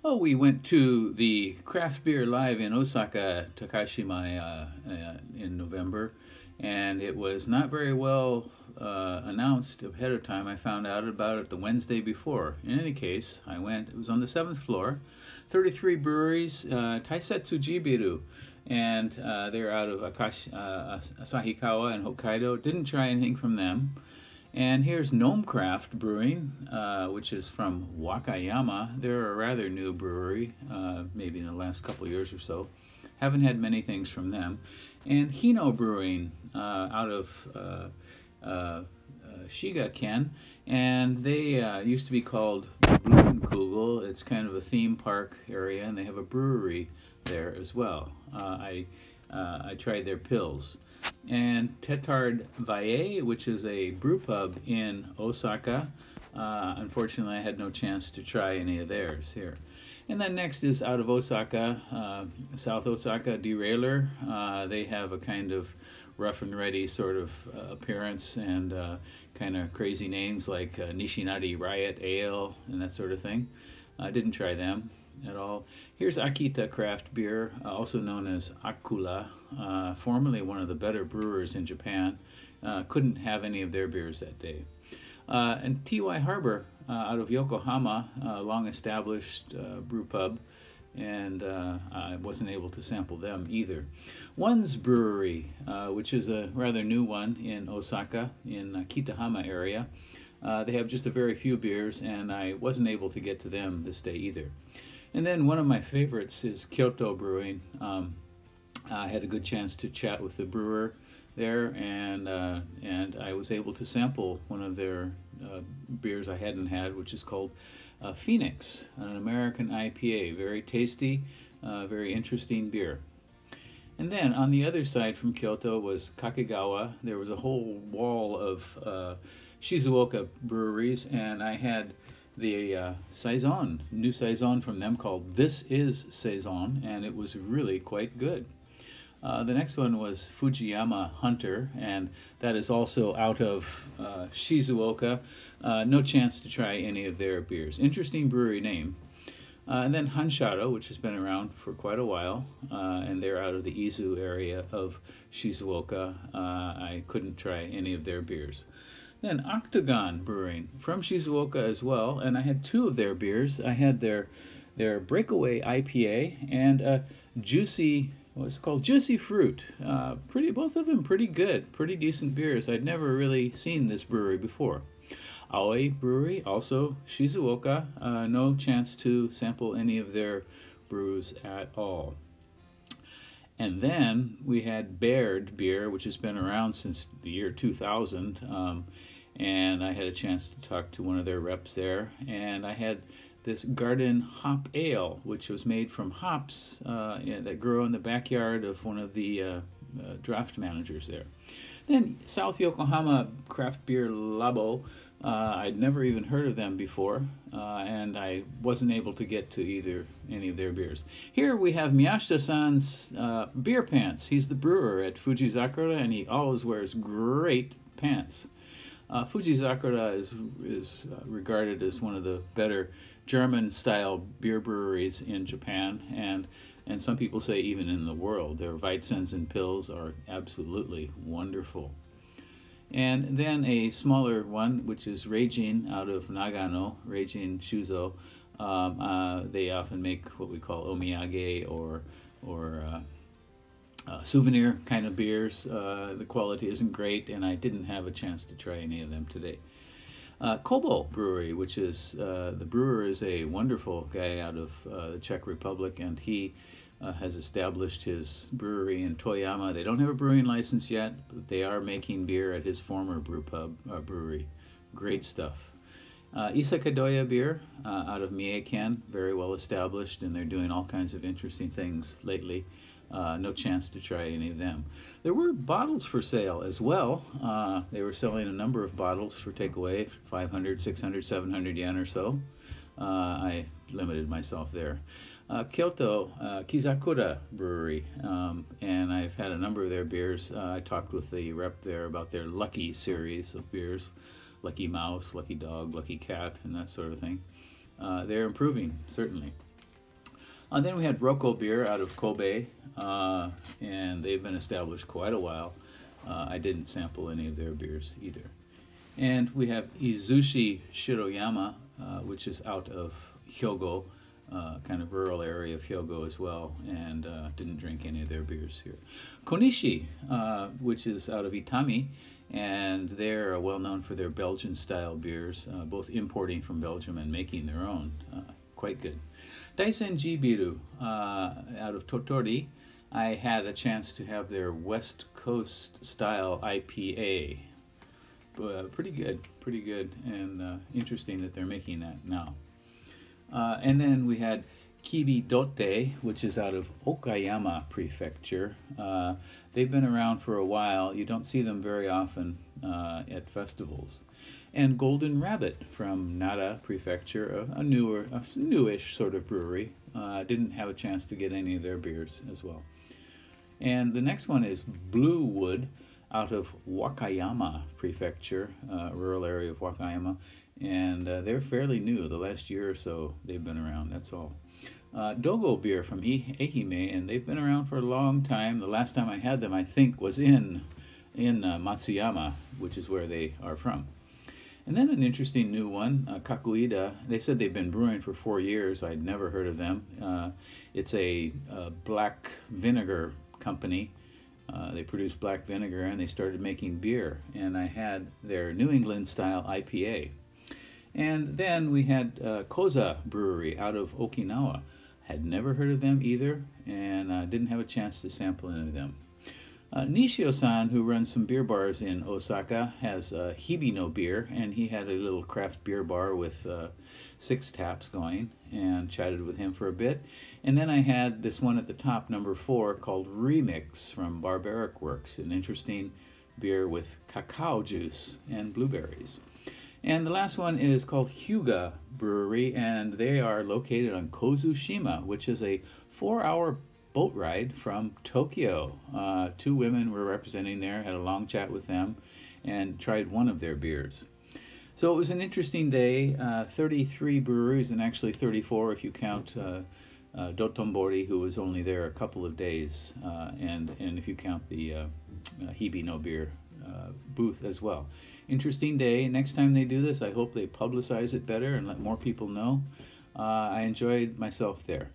Oh, we went to the Craft Beer Live in Osaka Takashimaya in November, and it was not very well announced ahead of time. I found out about it the Wednesday before. In any case, I went. It was on the 7th floor, 33 breweries, Taisetsu Jibiru, and they're out of Asahikawa and Hokkaido. Didn't try anything from them. And here's Gnome Craft Brewing, which is from Wakayama. They're a rather new brewery, maybe in the last couple of years or so. Haven't had many things from them. And Hino Brewing out of Shiga-ken. And they used to be called Blumenkugel. It's kind of a theme park area, and they have a brewery there as well. I tried their pills. And Tetard Valle, which is a brew pub in Osaka. Unfortunately, I had no chance to try any of theirs here. And then next is out of Osaka, South Osaka Derailer. They have a kind of rough and ready sort of appearance and kind of crazy names like Nishinari Riot Ale and that sort of thing. I didn't try them at all. Here's Akita Craft Beer, also known as Akula, formerly one of the better brewers in Japan. Couldn't have any of their beers that day. And T.Y. Harbor out of Yokohama, long established brew pub, and I wasn't able to sample them either. One's Brewery, which is a rather new one in Osaka, in Kitahama area. They have just a very few beers, and I wasn't able to get to them this day either. And then one of my favorites is Kyoto Brewing. I had a good chance to chat with the brewer there, and I was able to sample one of their beers I hadn't had, which is called Phoenix, an American IPA. Very tasty, very interesting beer. And then on the other side from Kyoto was Kakegawa. There was a whole wall of Shizuoka breweries, and I had the Saison, new Saison from them called This Is Saison, and it was really quite good. The next one was Fujiyama Hunter, and that is also out of Shizuoka. No chance to try any of their beers. Interesting brewery name. And then Hansharo, which has been around for quite a while, and they're out of the Izu area of Shizuoka. I couldn't try any of their beers. Then Octagon Brewing from Shizuoka as well, and I had two of their beers. I had their Breakaway IPA and Juicy, what's it called? Juicy Fruit. Both of them pretty good, pretty decent beers. I'd never really seen this brewery before. Aoi Brewery, also Shizuoka. No chance to sample any of their brews at all. And then we had Baird Beer, which has been around since the year 2000. And I had a chance to talk to one of their reps there. And I had this Garden Hop Ale, which was made from hops that grow in the backyard of one of the draft managers there. Then South Yokohama Craft Beer Labo. I'd never even heard of them before, and I wasn't able to get to any of their beers. Here we have Miyashita-san's beer pants. He's the brewer at Fujizakura, and he always wears great pants. Fujizakura is regarded as one of the better German-style beer breweries in Japan, and some people say even in the world. Their Weizens and Pills are absolutely wonderful. And then a smaller one, which is Reijin out of Nagano, Reijin Shuzo. They often make what we call omiyage or souvenir kind of beers. The quality isn't great, and I didn't have a chance to try any of them today. Kobo Brewery, which is, the brewer is a wonderful guy out of the Czech Republic, and he has established his brewery in Toyama. They don't have a brewing license yet, but they are making beer at his former brewery. Great stuff. Isakadoya Beer out of Mie-ken, very well established, and they're doing all kinds of interesting things lately. No chance to try any of them. There were bottles for sale as well. They were selling a number of bottles for takeaway, 500, 600, 700 yen or so. I limited myself there. Kyoto Kizakura Brewery, and I've had a number of their beers. I talked with the rep there about their Lucky series of beers, Lucky Mouse, Lucky Dog, Lucky Cat, and that sort of thing. They're improving, certainly. Then we had Roko beer out of Kobe, and they've been established quite a while. I didn't sample any of their beers either. And we have Izushi Shiroyama, which is out of Hyogo, kind of rural area of Hyogo as well, and didn't drink any of their beers here. Konishi, which is out of Itami, and they're well known for their Belgian-style beers, both importing from Belgium and making their own. Quite good. Daisenji Biru, out of Totori. I had a chance to have their West Coast style IPA. Pretty good, and interesting that they're making that now. And then we had Kibidote, which is out of Okayama Prefecture. They've been around for a while. You don't see them very often at festivals. And Golden Rabbit from Nara Prefecture, a newish sort of brewery. Didn't have a chance to get any of their beers as well. And the next one is Blue Wood out of Wakayama Prefecture, rural area of Wakayama. And they're fairly new. The last year or so they've been around, that's all. Dogo beer from Ehime, and they've been around for a long time. The last time I had them, I think, was in Matsuyama, which is where they are from. And then an interesting new one, Kakuida. They said they've been brewing for 4 years. I'd never heard of them. It's a black vinegar company. They produce black vinegar, and they started making beer. And I had their New England style IPA. And then we had Koza Brewery out of Okinawa. Had never heard of them either, and didn't have a chance to sample any of them. Nishio-san, who runs some beer bars in Osaka, has Hibino beer, and he had a little craft beer bar with 6 taps going, and chatted with him for a bit. And then I had this one at the top, number 4, called Remix from Barbaric Works, an interesting beer with cacao juice and blueberries. And the last one is called Hyuga Brewery, and they are located on Kozushima, which is a 4-hour boat ride from Tokyo. 2 women were representing there, had a long chat with them, and tried one of their beers. So it was an interesting day. 33 breweries, and actually 34 if you count Dotonbori, who was only there a couple of days, and if you count the Hibino beer booth as well. Interesting day. Next time they do this, I hope they publicize it better and let more people know. I enjoyed myself there.